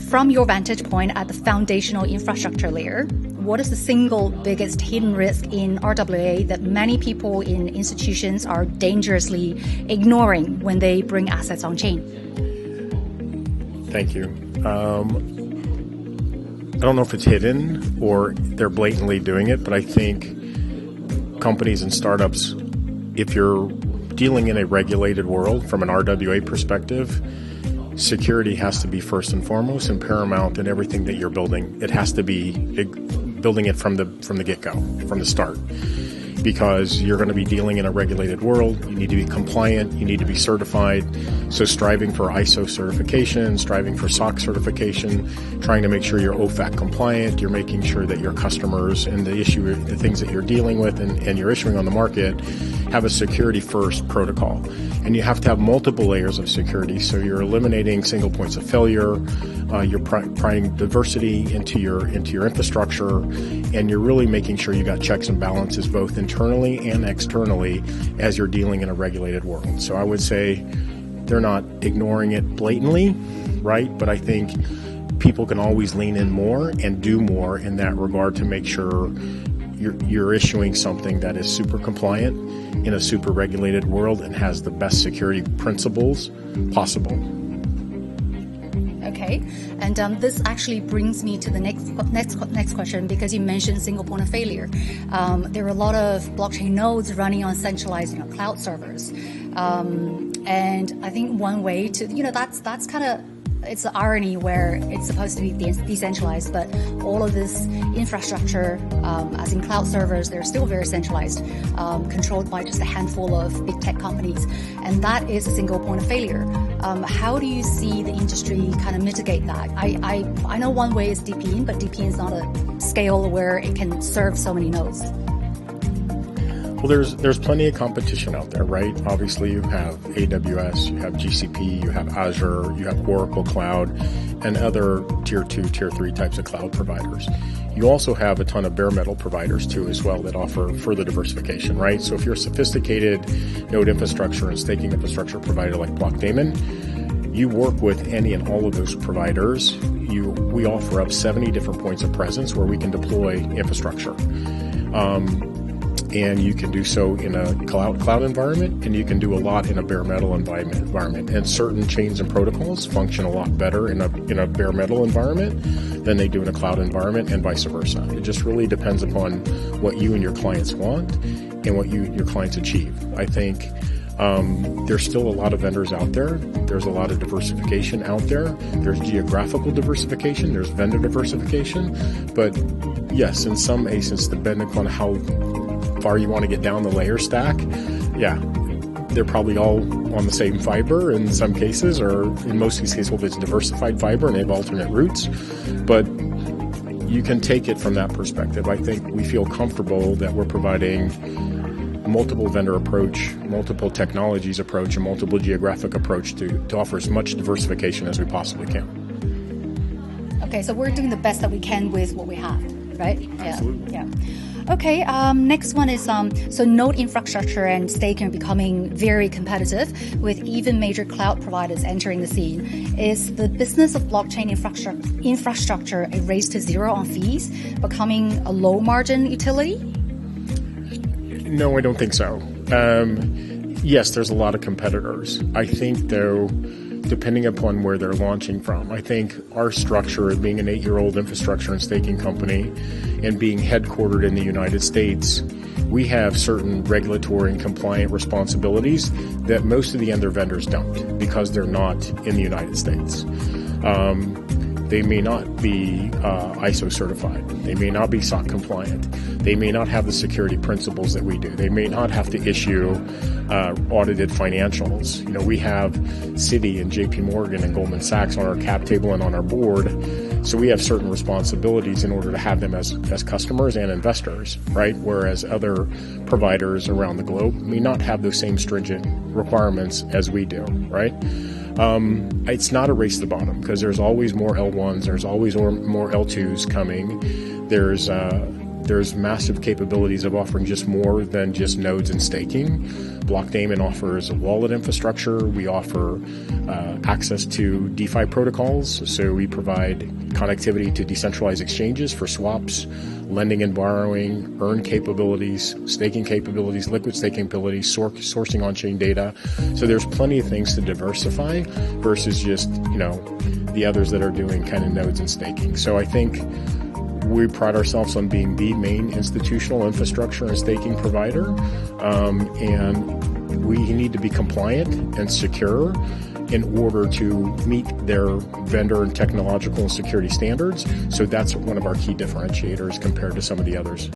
from your vantage point at the foundational infrastructure layer, what is the single biggest hidden risk in RWA that many people in institutions are dangerously ignoring when they bring assets on chain? Thank you. I don't know if it's hidden or they're blatantly doing it, but I think companies and startups, if you're dealing in a regulated world from an RWA perspective, security has to be first and foremost and paramount in everything that you're building. It has to be building it from the get-go, from the start. Because you're going to be dealing in a regulated world, you need to be compliant, you need to be certified. So striving for ISO certification, striving for SOC certification, trying to make sure you're OFAC compliant, you're making sure that your customers and the things that you're dealing with and you're issuing on the market have a security first protocol. And you have to have multiple layers of security. So you're eliminating single points of failure, you're prying diversity into your infrastructure, and you're really making sure you got checks and balances both internally and externally as you're dealing in a regulated world. So I would say they're not ignoring it blatantly, right? But I think people can always lean in more and do more in that regard to make sure you're issuing something that is super compliant in a super regulated world and has the best security principles possible. Okay, and this actually brings me to the next question, because you mentioned single point of failure. There are a lot of blockchain nodes running on centralized cloud servers, and I think one way to that's kind of, it's the irony where it's supposed to be decentralized, but all of this infrastructure, as in cloud servers, they're still very centralized, controlled by just a handful of big tech companies. And that is a single point of failure. How do you see the industry kind of mitigate that? I know one way is DPN, but DPN is not a scale where it can serve so many nodes. Well, there's plenty of competition out there, right? Obviously, you have AWS, you have GCP, you have Azure, you have Oracle Cloud, and other tier 2, tier 3 types of cloud providers. You also have a ton of bare metal providers too as well that offer further diversification, right? So if you're a sophisticated node infrastructure and staking infrastructure provider like Blockdaemon, you work with any and all of those providers. We offer up 70 different points of presence where we can deploy infrastructure. And you can do so in a cloud environment, and you can do a lot in a bare metal environment. And certain chains and protocols function a lot better in a bare metal environment than they do in a cloud environment, and vice versa. It just really depends upon what you and your clients want and what your clients achieve. I think there's still a lot of vendors out there. There's a lot of diversification out there. There's geographical diversification. There's vendor diversification. But yes, in some cases, depending on how far you want to get down the layer stack, yeah, they're probably all on the same fiber in some cases, or in most of these cases, it's diversified fiber and they have alternate routes. But you can take it from that perspective. I think we feel comfortable that we're providing a multiple vendor approach, multiple technologies approach, and multiple geographic approach to offer as much diversification as we possibly can. Okay, so we're doing the best that we can with what we have, right? Absolutely. Yeah. Okay, next one is, so node infrastructure and staking are becoming very competitive with even major cloud providers entering the scene. Is the business of blockchain infrastructure a race to zero on fees, becoming a low margin utility? No, I don't think so. Yes, there's a lot of competitors. I think, though, depending upon where they're launching from. I think our structure, being an 8-year-old infrastructure and staking company and being headquartered in the United States, we have certain regulatory and compliant responsibilities that most of the other vendors don't, because they're not in the United States. They may not be ISO certified. They may not be SOC compliant. They may not have the security principles that we do. They may not have to issue audited financials. You know, we have Citi and JP Morgan and Goldman Sachs on our cap table and on our board. So we have certain responsibilities in order to have them as customers and investors, right? Whereas other providers around the globe may not have those same stringent requirements as we do, right? It's not a race to the bottom, because there's always more L1s, there's always more L2s coming. There's there's massive capabilities of offering just more than just nodes and staking. Blockdaemon offers a wallet infrastructure. We offer access to DeFi protocols. So we provide connectivity to decentralized exchanges for swaps, lending and borrowing, earn capabilities, staking capabilities, liquid staking capabilities, sourcing on-chain data. So there's plenty of things to diversify versus just, the others that are doing kind of nodes and staking. So I think we pride ourselves on being the main institutional infrastructure and staking provider, and we need to be compliant and secure in order to meet their vendor and technological and security standards. So that's one of our key differentiators compared to some of the others.